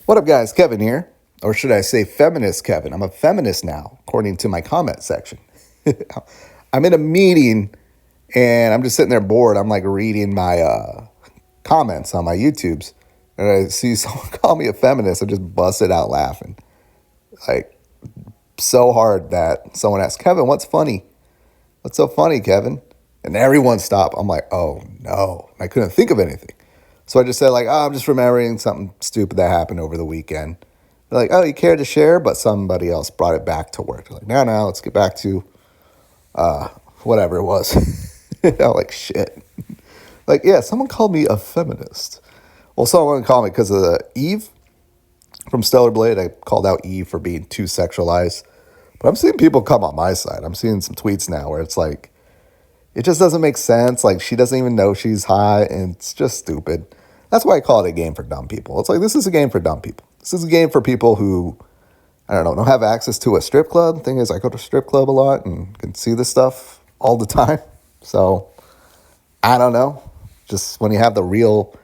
What up, guys? Kevin here. Or should I say feminist Kevin? I'm a feminist now, according to my comment section. I'm in a meeting and I'm just sitting there bored. I'm like reading my comments on my YouTubes. And I see someone call me a feminist. I just busted out laughing. Like, so hard that someone asked, Kevin, what's funny? What's so funny, Kevin? And everyone stopped. I'm like, oh, no. I couldn't think of anything. So I just said, like, oh, I'm just remembering something stupid that happened over the weekend. They're like, oh, you care to share? But somebody else brought it back to work. They're like, no, let's get back to whatever it was. I'm like, shit. Like, yeah, someone called me a feminist. Well, someone called me because of Eve from Stellar Blade. I called out Eve for being too sexualized. But I'm seeing people come on my side. I'm seeing some tweets now where it's like, it just doesn't make sense. Like, she doesn't even know she's hot, and it's just stupid. That's why I call it a game for dumb people. It's like, this is a game for dumb people. This is a game for people who, I don't have access to a strip club. Thing is, I go to a strip club a lot and can see this stuff all the time. So, I don't know. Just when you have a real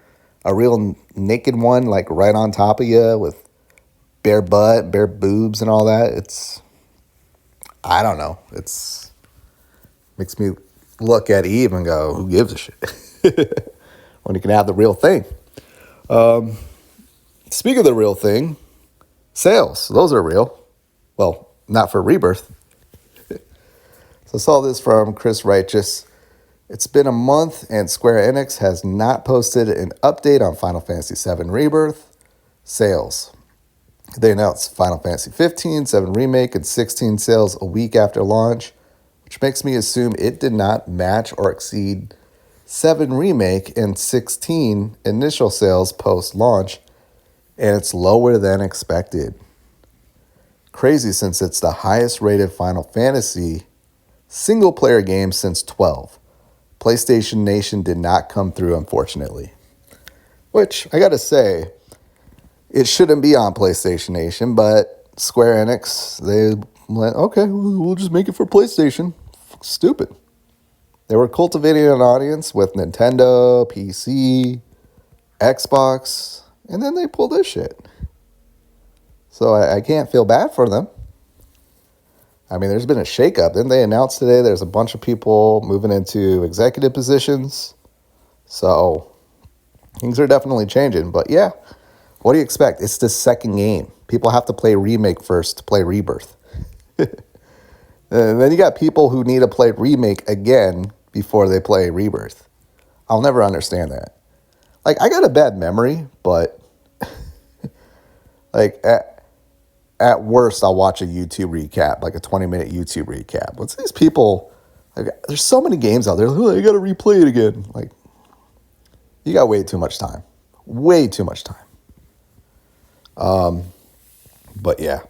naked one, like right on top of you with bare butt, bare boobs and all that, I don't know. Makes me look at Eve and go, who gives a shit? When you can have the real thing. Speaking of the real thing, sales, those are real. Well, not for Rebirth. So I saw this from Chris Righteous. It's been a month and Square Enix has not posted an update on Final Fantasy VII Rebirth sales. They announced Final Fantasy 15, 7 Remake, and 16 sales a week after launch, which makes me assume it did not match or exceed 7 Remake and 16 initial sales post-launch, and it's lower than expected. Crazy, since it's the highest rated Final Fantasy single-player game since 12. PlayStation Nation did not come through, unfortunately. Which, I gotta say, it shouldn't be on PlayStation Nation, but Square Enix, they went, okay, we'll just make it for PlayStation. Stupid. They were cultivating an audience with Nintendo, PC, Xbox, and then they pulled this shit. So I can't feel bad for them. I mean, there's been a shakeup. Then they announced today there's a bunch of people moving into executive positions. So things are definitely changing. But yeah, what do you expect? It's the second game. People have to play Remake first to play Rebirth. And then you got people who need to play Remake again before they play Rebirth. I'll never understand that. Like, I got a bad memory, but like at worst, I'll watch a YouTube recap, like a 20-minute YouTube recap. What's these people? Like, there's so many games out there. Like, oh, you got to replay it again. Like, you got way too much time. Way too much time. But yeah.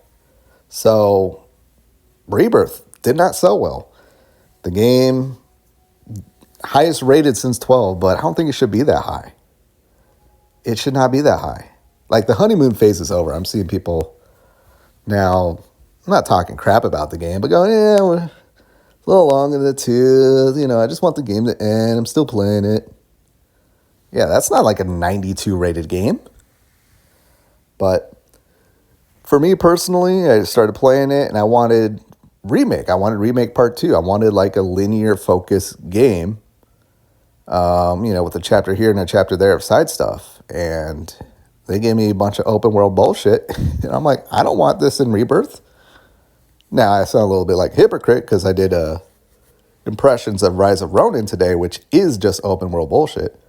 So, Rebirth did not sell well. The game, highest rated since 12, but I don't think it should be that high. It should not be that high. Like, the honeymoon phase is over. I'm seeing people now, I'm not talking crap about the game, but going, yeah, we're a little long in the tooth. You know, I just want the game to end. I'm still playing it. Yeah, that's not like a 92 rated game. But for me personally, I started playing it and I wanted Remake. I wanted Remake Part 2. I wanted like a linear focus game, with a chapter here and a chapter there of side stuff. And they gave me a bunch of open world bullshit. And I'm like, I don't want this in Rebirth. Now, I sound a little bit like a hypocrite because I did impressions of Rise of Ronin today, which is just open world bullshit.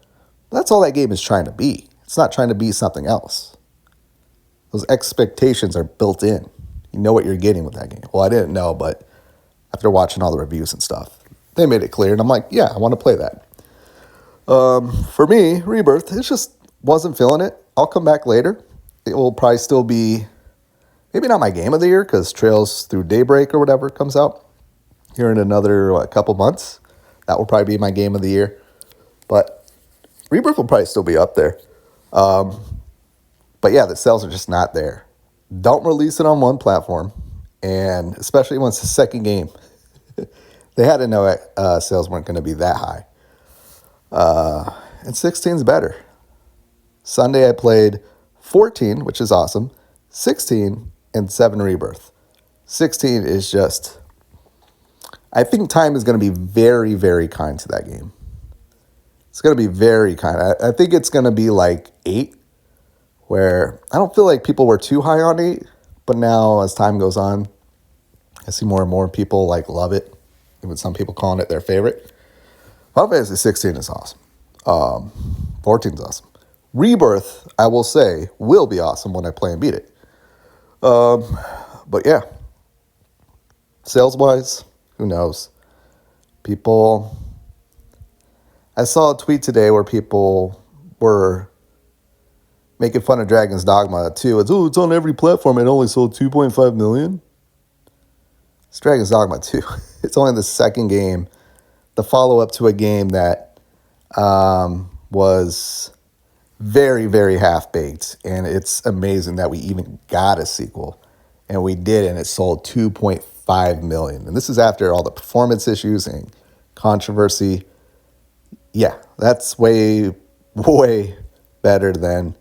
But that's all that game is trying to be. It's not trying to be something else. Those expectations are built in. You know what you're getting with that game. Well, I didn't know, but after watching all the reviews and stuff, they made it clear. And I'm like, yeah, I want to play that. For me, Rebirth, it just wasn't feeling it. I'll come back later. It will probably still be, maybe not my game of the year, because Trails Through Daybreak or whatever comes out here in another couple months. That will probably be my game of the year. But Rebirth will probably still be up there. But yeah, the sales are just not there. Don't release it on one platform, and especially when it's the second game. They had to know sales weren't going to be that high. And 16's better. Sunday I played 14, which is awesome, 16, and 7 Rebirth. 16 is just, I think time is going to be very, very kind to that game. It's going to be very kind. I think it's going to be like 8, where I don't feel like people were too high on 8, but now as time goes on, I see more and more people like love it, even some people calling it their favorite. Final Fantasy 16 is awesome. 14 is awesome. Rebirth, I will say, will be awesome when I play and beat it. But yeah, sales-wise, who knows? People, I saw a tweet today where people were making fun of Dragon's Dogma 2. It's on every platform. It only sold 2.5 million. It's Dragon's Dogma 2. It's only the second game, the follow-up to a game that was very, very half-baked. And it's amazing that we even got a sequel. And we did, and it sold 2.5 million. And this is after all the performance issues and controversy. Yeah, that's way, way better than,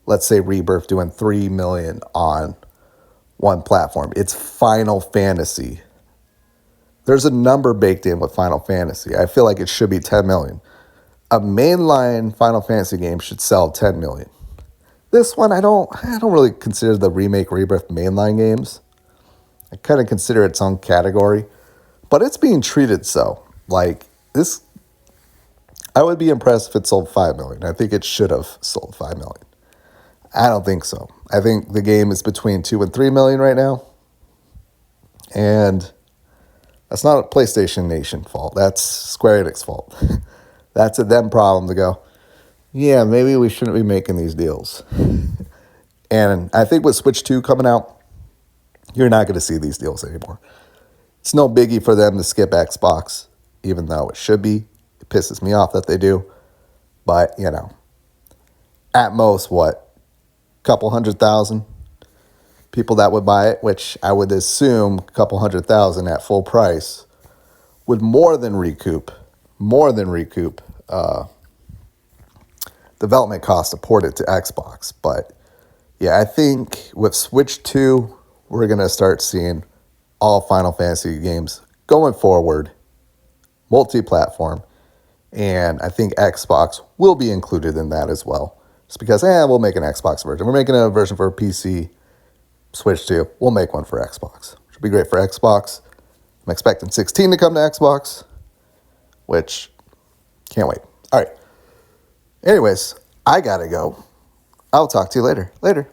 let's say, Rebirth doing 3 million on one platform. It's Final Fantasy. There's a number baked in with Final Fantasy. I feel like it should be 10 million. A mainline Final Fantasy game should sell 10 million. This one, I don't really consider the remake Rebirth mainline games. I kind of consider its own category, but it's being treated so. Like this, I would be impressed if it sold 5 million. I think it should have sold 5 million. I don't think so. I think the game is between 2 and 3 million right now. And that's not a PlayStation Nation fault. That's Square Enix fault. That's a them problem to go, yeah, maybe we shouldn't be making these deals. And I think with Switch 2 coming out, you're not going to see these deals anymore. It's no biggie for them to skip Xbox, even though it should be. It pisses me off that they do. But, you know, at most, what? Couple 100,000 people that would buy it, which I would assume a couple 100,000 at full price would more than recoup development costs to port it to Xbox. But yeah, I think with Switch 2, we're going to start seeing all Final Fantasy games going forward, multi-platform, and I think Xbox will be included in that as well. Just because, we'll make an Xbox version. We're making a version for PC, Switch 2. We'll make one for Xbox, which would be great for Xbox. I'm expecting 16 to come to Xbox, which can't wait. All right. Anyways, I gotta go. I'll talk to you later. Later.